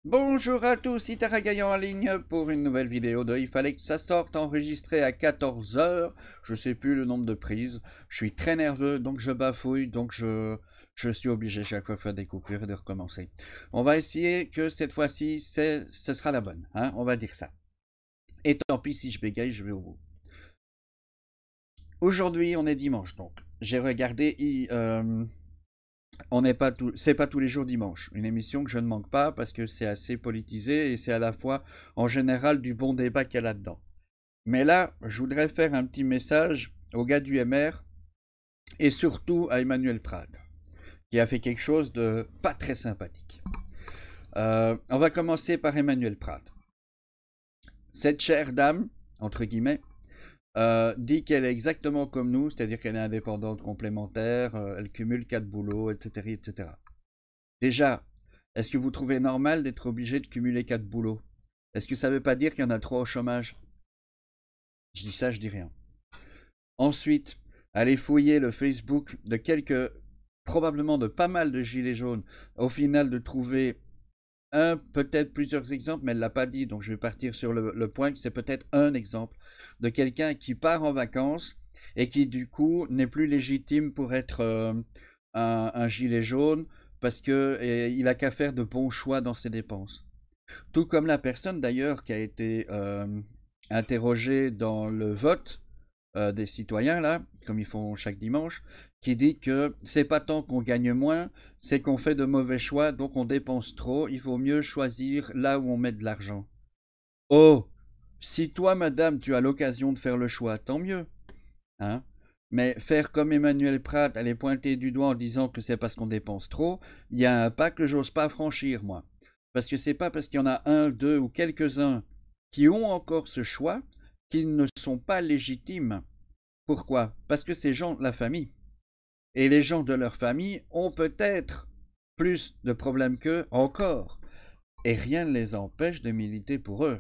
Bonjour à tous, ici Taragayan en ligne pour une nouvelle vidéo de Il fallait que ça sorte enregistrée à 14 heures. Je sais plus le nombre de prises. Je suis très nerveux, donc je bafouille, donc je suis obligé chaque fois de faire des coupures et de recommencer. On va essayer que cette fois-ci, ce sera la bonne, hein, on va dire ça. Et tant pis si je bégaye, je vais au bout. Aujourd'hui, on est dimanche, donc j'ai regardé on n'est pas tout, c'est pas tous les jours dimanche. Une émission que je ne manque pas parce que c'est assez politisé et c'est à la fois en général du bon débat qu'il y a là-dedans. Mais là, je voudrais faire un petit message aux gars du MR et surtout à Emmanuel Prat, qui a fait quelque chose de pas très sympathique. On va commencer par Emmanuel Prat. Cette chère dame, entre guillemets, dit qu'elle est exactement comme nous, c'est-à-dire qu'elle est indépendante complémentaire, elle cumule 4 boulots, etc., etc. Déjà, est-ce que vous trouvez normal d'être obligé de cumuler 4 boulots? Est-ce que ça ne veut pas dire qu'il y en a 3 au chômage? Je dis ça, je dis rien. Ensuite, allez fouiller le Facebook de probablement de pas mal de gilets jaunes. Au final, de trouver peut-être plusieurs exemples, mais elle ne l'a pas dit, donc je vais partir sur le point que c'est peut-être un exemple de quelqu'un qui part en vacances et qui du coup n'est plus légitime pour être un gilet jaune parce qu'il a qu'à faire de bons choix dans ses dépenses. Tout comme la personne d'ailleurs qui a été interrogée dans le vote des citoyens, là, comme ils font chaque dimanche, qui dit que c'est pas tant qu'on gagne moins, c'est qu'on fait de mauvais choix, donc on dépense trop, il vaut mieux choisir là où on met de l'argent. Oh, si toi, madame, tu as l'occasion de faire le choix, tant mieux, hein. Mais faire comme Emmanuel Prat, aller pointer du doigt en disant que c'est parce qu'on dépense trop, il y a un pas que j'ose pas franchir, moi. Parce que c'est pas parce qu'il y en a un, deux ou quelques-uns qui ont encore ce choix qu'ils ne sont pas légitimes. Pourquoi? Parce que c'est gens de la famille. Et les gens de leur famille ont peut-être plus de problèmes qu'eux encore. Et rien ne les empêche de militer pour eux.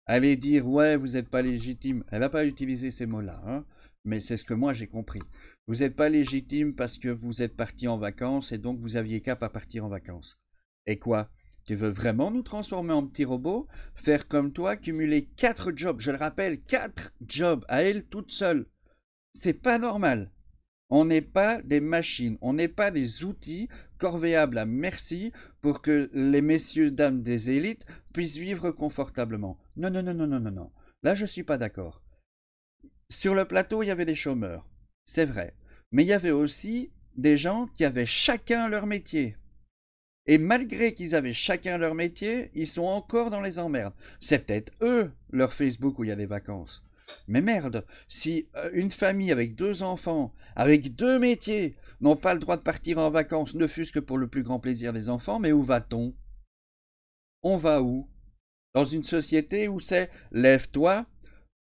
Aller dire ouais, vous n'êtes pas légitime, elle n'a pas utilisé ces mots-là, hein, mais c'est ce que moi j'ai compris. Vous n'êtes pas légitime parce que vous êtes parti en vacances et donc vous aviez qu'à pas partir en vacances. Et quoi? Tu veux vraiment nous transformer en petits robots? Faire comme toi, cumuler 4 jobs, je le rappelle, 4 jobs à elle toute seule. C'est pas normal. On n'est pas des machines, on n'est pas des outils corvéables à merci pour que les messieurs, dames des élites puissent vivre confortablement. Non, non, non, non, non, non, non. Là, je ne suis pas d'accord. Sur le plateau, il y avait des chômeurs, c'est vrai. Mais il y avait aussi des gens qui avaient chacun leur métier. Et malgré qu'ils avaient chacun leur métier, ils sont encore dans les emmerdes. C'est peut-être eux, leur Facebook où il y a des vacances. Mais merde, si une famille avec 2 enfants, avec 2 métiers, n'ont pas le droit de partir en vacances, ne fût-ce que pour le plus grand plaisir des enfants, mais où va-t-on? On va où? Dans une société où c'est lève-toi,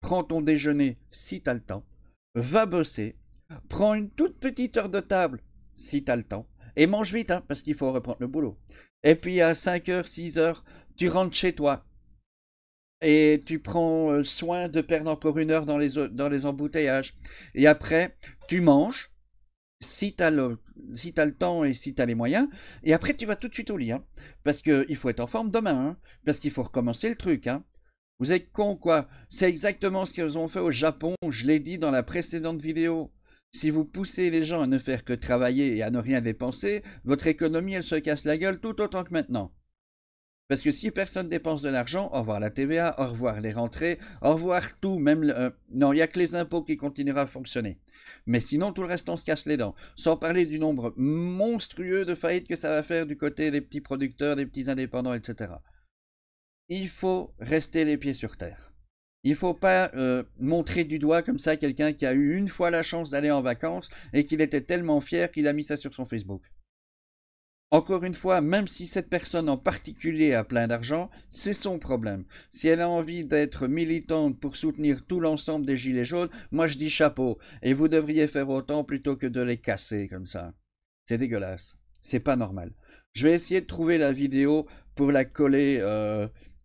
prends ton déjeuner si t'as le temps, va bosser, prends une toute petite heure de table si t'as le temps, et mange vite, hein, parce qu'il faut reprendre le boulot. Et puis à 5 heures, 6 heures, tu rentres chez toi et tu prends soin de perdre encore 1 heure dans les embouteillages. Et après, tu manges, si t'as le temps et si t'as les moyens, et après tu vas tout de suite au lit, hein, parce qu'il faut être en forme demain, hein, parce qu'il faut recommencer le truc, hein. Vous êtes con quoi? C'est exactement ce qu'ils ont fait au Japon, je l'ai dit dans la précédente vidéo. Si vous poussez les gens à ne faire que travailler et à ne rien dépenser, votre économie elle se casse la gueule tout autant que maintenant. Parce que si personne dépense de l'argent, au revoir la TVA, au revoir les rentrées, au revoir tout, même non, il n'y a que les impôts qui continuera à fonctionner. Mais sinon, tout le reste, on se casse les dents. Sans parler du nombre monstrueux de faillites que ça va faire du côté des petits producteurs, des petits indépendants, etc. Il faut rester les pieds sur terre. Il ne faut pas montrer du doigt comme ça quelqu'un qui a eu une fois la chance d'aller en vacances et qu'il était tellement fier qu'il a mis ça sur son Facebook. Encore une fois, même si cette personne en particulier a plein d'argent, c'est son problème. Si elle a envie d'être militante pour soutenir tout l'ensemble des gilets jaunes, moi je dis chapeau. Et vous devriez faire autant plutôt que de les casser comme ça. C'est dégueulasse. C'est pas normal. Je vais essayer de trouver la vidéo pour la coller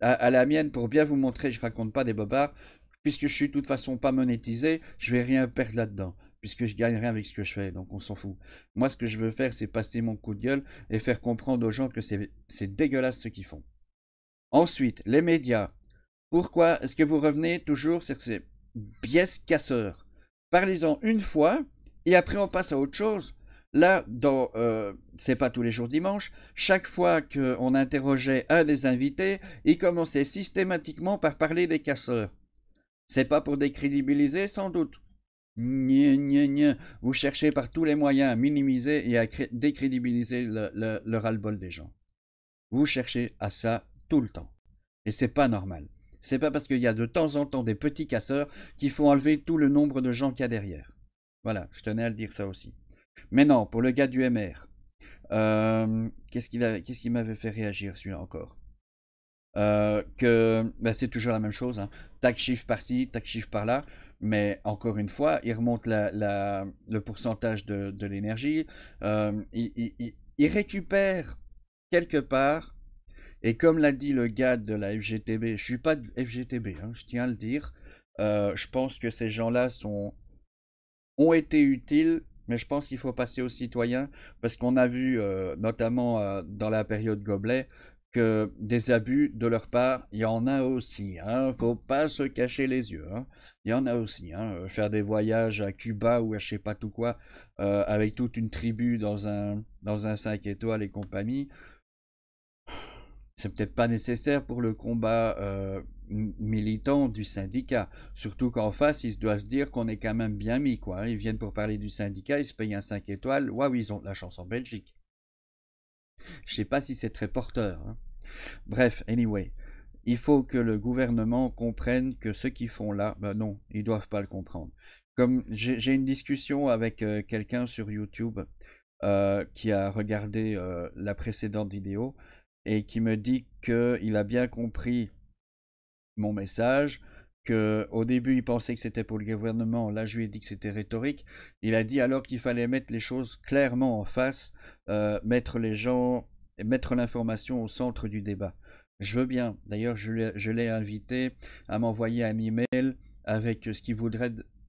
à la mienne pour bien vous montrer. Je raconte pas des bobards. Puisque je suis de toute façon pas monétisé, je vais rien perdre là-dedans. puisque je gagne rien avec ce que je fais, donc on s'en fout. Moi, ce que je veux faire, c'est passer mon coup de gueule et faire comprendre aux gens que c'est dégueulasse ce qu'ils font. Ensuite, les médias. Pourquoi est-ce que vous revenez toujours sur ces biais casseurs? Parlez-en une fois et après on passe à autre chose. Là, c'est pas tous les jours dimanche, chaque fois qu'on interrogeait un des invités, il commençait systématiquement par parler des casseurs. C'est pas pour décrédibiliser, sans doute. Gne, gne, gne. Vous cherchez par tous les moyens à minimiser et à décrédibiliser le ras-le-bol des gens. Vous cherchez à ça tout le temps. Et c'est pas normal. C'est pas parce qu'il y a de temps en temps des petits casseurs qu'il faut enlever tout le nombre de gens qu'il y a derrière. Voilà, je tenais à le dire ça aussi. Mais non, pour le gars du MR, qu'est-ce qui m'avait fait réagir celui-là encore? C'est toujours la même chose, hein. Tac chiffre par-ci, tac chiffre par-là, mais encore une fois, il remonte le pourcentage de l'énergie, il récupère quelque part, et comme l'a dit le gars de la FGTB, je suis pas de FGTB, hein, je tiens à le dire, je pense que ces gens-là ont été utiles, mais je pense qu'il faut passer aux citoyens, parce qu'on a vu, notamment dans la période Gobelet, que des abus de leur part, il y en a aussi, hein, faut pas se cacher les yeux, hein. Il y en a aussi, hein, faire des voyages à Cuba ou à je sais pas tout quoi, avec toute une tribu dans un 5 étoiles et compagnie, c'est peut-être pas nécessaire pour le combat militant du syndicat. Surtout qu'en face, ils doivent se dire qu'on est quand même bien mis, quoi, hein. Ils viennent pour parler du syndicat, ils se payent un 5 étoiles. Waouh, ils ont de la chance en Belgique. Je sais pas si c'est très porteur, hein. Bref, anyway. Il faut que le gouvernement comprenne que ce qu'ils font là, ben non, ils doivent pas le comprendre. Comme j'ai une discussion avec quelqu'un sur YouTube qui a regardé la précédente vidéo et qui me dit qu'il a bien compris mon message, que au début il pensait que c'était pour le gouvernement, là je lui ai dit que c'était rhétorique. Il a dit alors qu'il fallait mettre les choses clairement en face, mettre les gens, mettre l'information au centre du débat. Je veux bien, d'ailleurs je l'ai invité à m'envoyer un email avec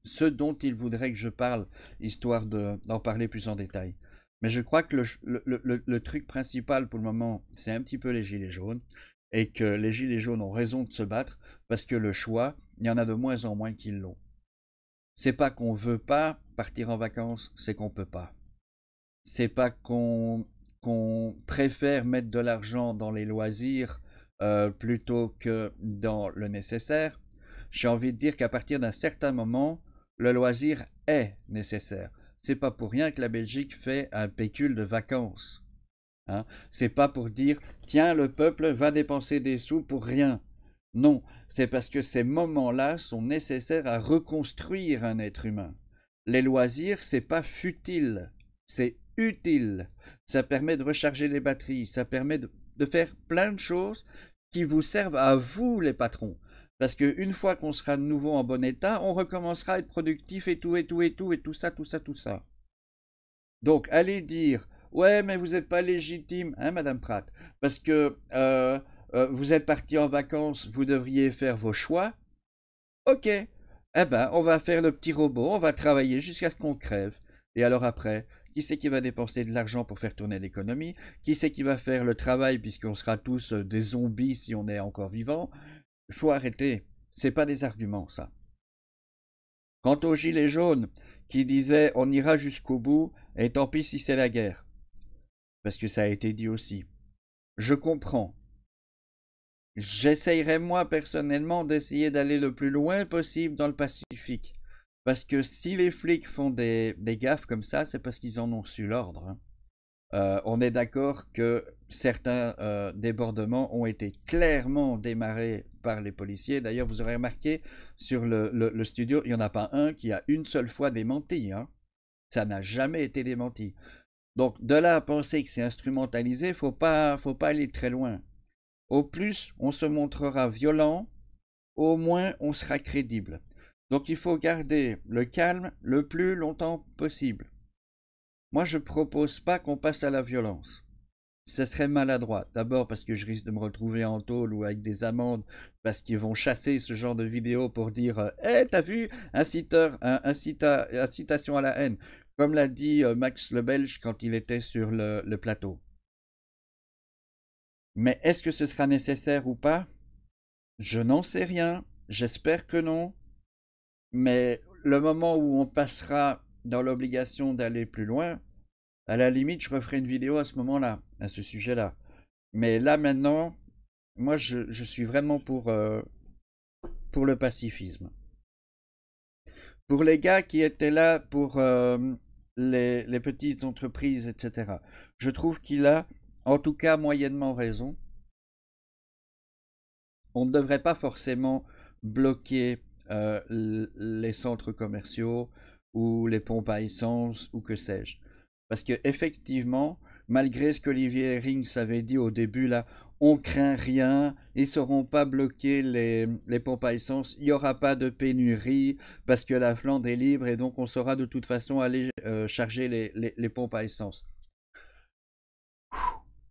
ce dont il voudrait que je parle, histoire d'en parler plus en détail. Mais je crois que le truc principal pour le moment, c'est un petit peu les gilets jaunes, et que les gilets jaunes ont raison de se battre, parce que le choix, il y en a de moins en moins qui l'ont. C'est pas qu'on veut pas partir en vacances, c'est qu'on peut pas. C'est pas qu'on préfère mettre de l'argent dans les loisirs plutôt que dans le nécessaire. J'ai envie de dire qu'à partir d'un certain moment, le loisir est nécessaire. C'est pas pour rien que la Belgique fait un pécule de vacances. Hein. C'est pas pour dire tiens, le peuple va dépenser des sous pour rien. Non, c'est parce que ces moments-là sont nécessaires à reconstruire un être humain. Les loisirs, c'est pas futile, c'est utile. Ça permet de recharger les batteries, ça permet de faire plein de choses qui vous servent à vous, les patrons. Parce qu'une fois qu'on sera de nouveau en bon état, on recommencera à être productif et tout, et tout, et tout, et tout ça, tout ça, tout ça. Donc, allez dire, ouais, mais vous n'êtes pas légitime, hein, Madame Pratt, parce que vous êtes parti en vacances, vous devriez faire vos choix. Ok, eh ben, on va faire le petit robot, on va travailler jusqu'à ce qu'on crève. Et alors après, qui c'est qui va dépenser de l'argent pour faire tourner l'économie? Qui c'est qui va faire le travail puisqu'on sera tous des zombies si on est encore vivant? Il faut arrêter. C'est pas des arguments, ça. Quant aux gilets jaunes qui disaient on ira jusqu'au bout et tant pis si c'est la guerre, parce que ça a été dit aussi. Je comprends. J'essayerais moi personnellement d'essayer d'aller le plus loin possible dans le Pacifique. Parce que si les flics font des gaffes comme ça, c'est parce qu'ils en ont su l'ordre, hein. On est d'accord que certains débordements ont été clairement démarrés par les policiers. D'ailleurs, vous aurez remarqué sur le studio, il n'y en a pas un qui a une seule fois démenti, hein. Ça n'a jamais été démenti. Donc, de là à penser que c'est instrumentalisé, faut pas aller très loin. Au plus, on se montrera violent, au moins on sera crédible. Donc, il faut garder le calme le plus longtemps possible. Moi, je propose pas qu'on passe à la violence. Ce serait maladroit. D'abord parce que je risque de me retrouver en tôle ou avec des amendes parce qu'ils vont chasser ce genre de vidéos pour dire hey, t'as vu, incitation à la haine, comme l'a dit Max le Belge quand il était sur le plateau. Mais est-ce que ce sera nécessaire ou pas? Je n'en sais rien. J'espère que non. Mais le moment où on passera dans l'obligation d'aller plus loin, à la limite, je referai une vidéo à ce moment-là, à ce sujet-là. Mais là, maintenant, moi, je suis vraiment pour le pacifisme. Pour les gars qui étaient là pour les petites entreprises, etc., je trouve qu'il a, en tout cas, moyennement raison. On ne devrait pas forcément bloquer les centres commerciaux ou les pompes à essence ou que sais-je. Parce que effectivement, malgré ce qu'Olivier Rings avait dit au début, là, on craint rien, ils ne sauront pas bloquer les pompes à essence, il n'y aura pas de pénurie parce que la Flandre est libre et donc on saura de toute façon aller charger les pompes à essence.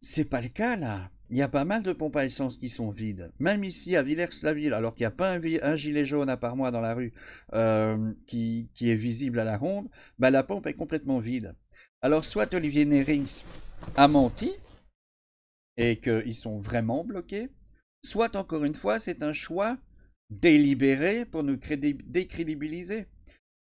C'est pas le cas là. Il y a pas mal de pompes à essence qui sont vides. Même ici à Villers-la-Ville, alors qu'il n'y a pas un gilet jaune à part moi dans la rue qui est visible à la ronde, bah, la pompe est complètement vide. Alors soit Olivier Nérings a menti et qu'ils sont vraiment bloqués, soit encore une fois c'est un choix délibéré pour nous décrédibiliser.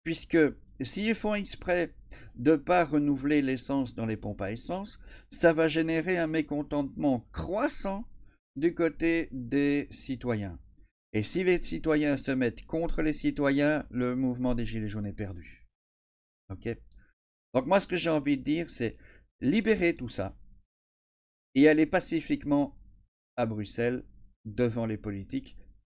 Puisque s'ils font exprès de ne pas renouveler l'essence dans les pompes à essence, ça va générer un mécontentement croissant du côté des citoyens. Et si les citoyens se mettent contre les citoyens, le mouvement des Gilets jaunes est perdu. Ok? Donc moi, ce que j'ai envie de dire, c'est libérer tout ça et aller pacifiquement à Bruxelles devant les politiques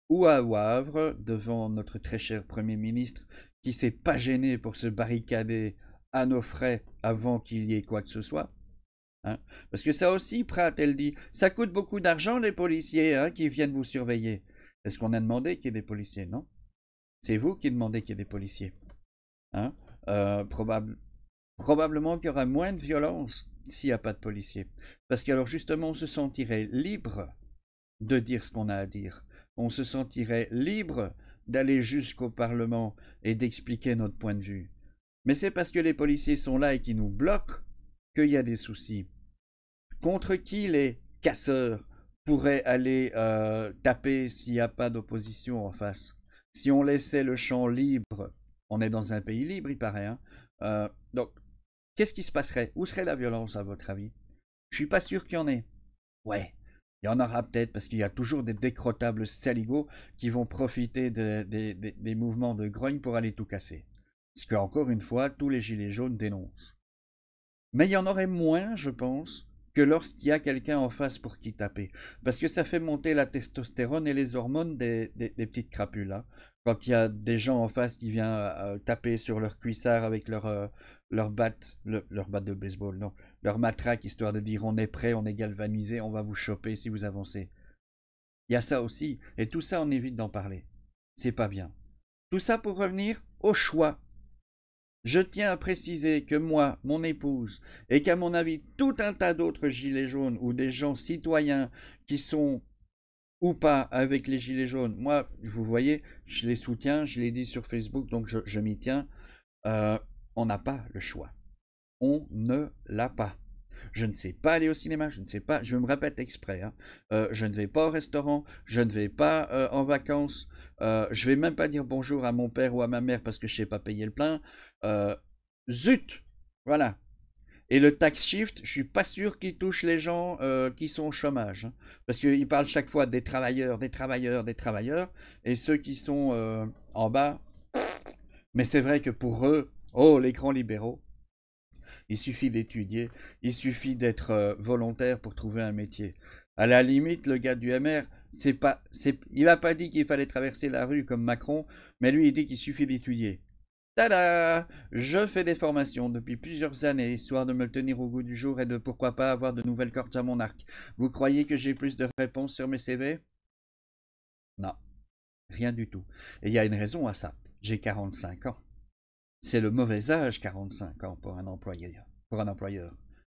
ou à Wavre devant notre très cher Premier ministre qui s'est pas gêné pour se barricader à nos frais avant qu'il y ait quoi que ce soit. Hein. Parce que ça aussi, Pratt, elle dit, ça coûte beaucoup d'argent les policiers hein, qui viennent vous surveiller. Est-ce qu'on a demandé qu'il y ait des policiers? Non. C'est vous qui demandez qu'il y ait des policiers. Hein. Probablement qu'il y aura moins de violence s'il n'y a pas de policiers. Parce qu'alors justement, on se sentirait libre de dire ce qu'on a à dire. On se sentirait libre d'aller jusqu'au Parlement et d'expliquer notre point de vue. Mais c'est parce que les policiers sont là et qui nous bloquent qu'il y a des soucis. Contre qui les casseurs pourraient aller taper s'il n'y a pas d'opposition en face? Si on laissait le champ libre, on est dans un pays libre, il paraît. Hein donc, qu'est-ce qui se passerait? Où serait la violence, à votre avis? Je suis pas sûr qu'il y en ait. Ouais, il y en aura peut-être parce qu'il y a toujours des décrottables saligots qui vont profiter des mouvements de grogne pour aller tout casser. Ce que, encore une fois, tous les gilets jaunes dénoncent. Mais il y en aurait moins, je pense, que lorsqu'il y a quelqu'un en face pour qui taper. Parce que ça fait monter la testostérone et les hormones des petites crapules. Hein. Quand il y a des gens en face qui viennent taper sur leur cuissard avec leur batte, leur batte de baseball, non, leur matraque, histoire de dire on est prêt, on est galvanisé, on va vous choper si vous avancez. Il y a ça aussi, et tout ça on évite d'en parler. C'est pas bien. Tout ça pour revenir au choix. Je tiens à préciser que moi, mon épouse, et qu'à mon avis tout un tas d'autres gilets jaunes ou des gens citoyens qui sont ou pas avec les gilets jaunes, moi, vous voyez, je les soutiens, je l'ai dit sur Facebook, donc je m'y tiens, on n'a pas le choix. On ne l'a pas. Je ne sais pas aller au cinéma, je ne sais pas, je me répète exprès, hein, je ne vais pas au restaurant, je ne vais pas en vacances, je vais même pas dire bonjour à mon père ou à ma mère parce que je sais pas payer le plein. Zut, voilà. Et le tax shift, je suis pas sûr qu'il touche les gens qui sont au chômage, hein, parce qu'ils parlent chaque fois des travailleurs, des travailleurs, des travailleurs, et ceux qui sont en bas. Mais c'est vrai que pour eux, oh les grands libéraux, il suffit d'étudier, il suffit d'être volontaire pour trouver un métier. À la limite, le gars du MR, il n'a pas dit qu'il fallait traverser la rue comme Macron, mais lui, il dit qu'il suffit d'étudier. Tada! Je fais des formations depuis plusieurs années, histoire de me le tenir au goût du jour et de pourquoi pas avoir de nouvelles cordes à mon arc. Vous croyez que j'ai plus de réponses sur mes CV? Non, rien du tout. Et il y a une raison à ça. J'ai 45 ans. C'est le mauvais âge, 45 ans, pour un employeur.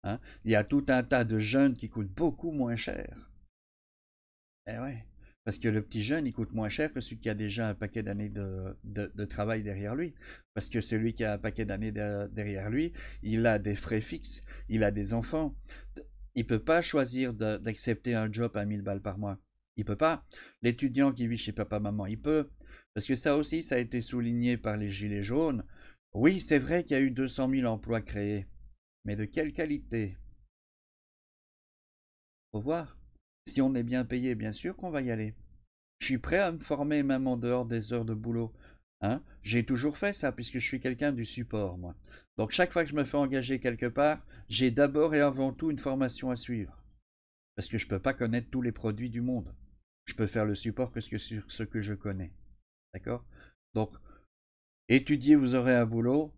Hein. Il y a tout un tas de jeunes qui coûtent beaucoup moins cher. Eh ouais, parce que le petit jeune, il coûte moins cher que celui qui a déjà un paquet d'années de travail derrière lui. Parce que celui qui a un paquet d'années derrière lui, il a des frais fixes, il a des enfants. Il peut pas choisir d'accepter un job à 1000 balles par mois. Il peut pas. L'étudiant qui vit chez papa-maman, il peut. Parce que ça aussi, ça a été souligné par les Gilets jaunes. Oui, c'est vrai qu'il y a eu 200 000 emplois créés. Mais de quelle qualité? Faut voir. Si on est bien payé, bien sûr qu'on va y aller. Je suis prêt à me former même en dehors des heures de boulot. Hein? J'ai toujours fait ça puisque je suis quelqu'un du support, moi. Donc chaque fois que je me fais engager quelque part, j'ai d'abord et avant tout une formation à suivre. Parce que je ne peux pas connaître tous les produits du monde. Je peux faire le support que sur ce que je connais. D'accord? Donc, étudier, vous aurez un boulot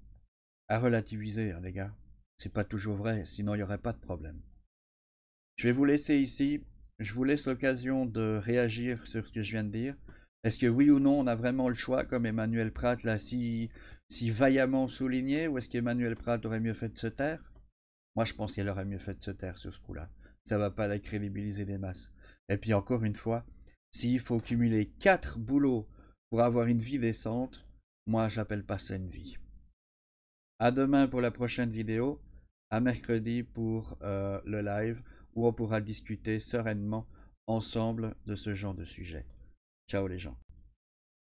à relativiser, hein, les gars. C'est pas toujours vrai, sinon il n'y aurait pas de problème. Je vais vous laisser ici. Je vous laisse l'occasion de réagir sur ce que je viens de dire. Est-ce que oui ou non, on a vraiment le choix, comme Emmanuel Pratt l'a si vaillamment souligné, ou est-ce qu'Emmanuel Pratt aurait mieux fait de se taire? Moi, je pense qu'elle aurait mieux fait de se taire sur ce coup-là. Ça va pas la crédibiliser des masses. Et puis encore une fois, s'il faut cumuler 4 boulots pour avoir une vie décente, moi, j'appelle pas ça une vie. À demain pour la prochaine vidéo, à mercredi pour le live, où on pourra discuter sereinement ensemble de ce genre de sujet. Ciao les gens.